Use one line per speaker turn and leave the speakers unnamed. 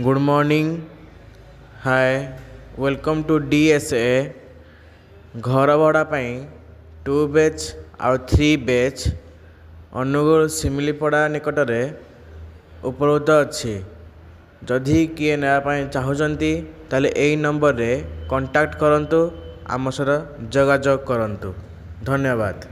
Good morning. Hi, welcome to DSA। घर भड़ा 2 BH और 3 BH अनुगुल सिमिलीपड़ा निकटरे उपलब्ध अच्छी। जदि किए नापी चाहती ताले यही नंबर रे कांटेक्ट करंतु, आम सह जोगाजोग करंतु। धन्यवाद।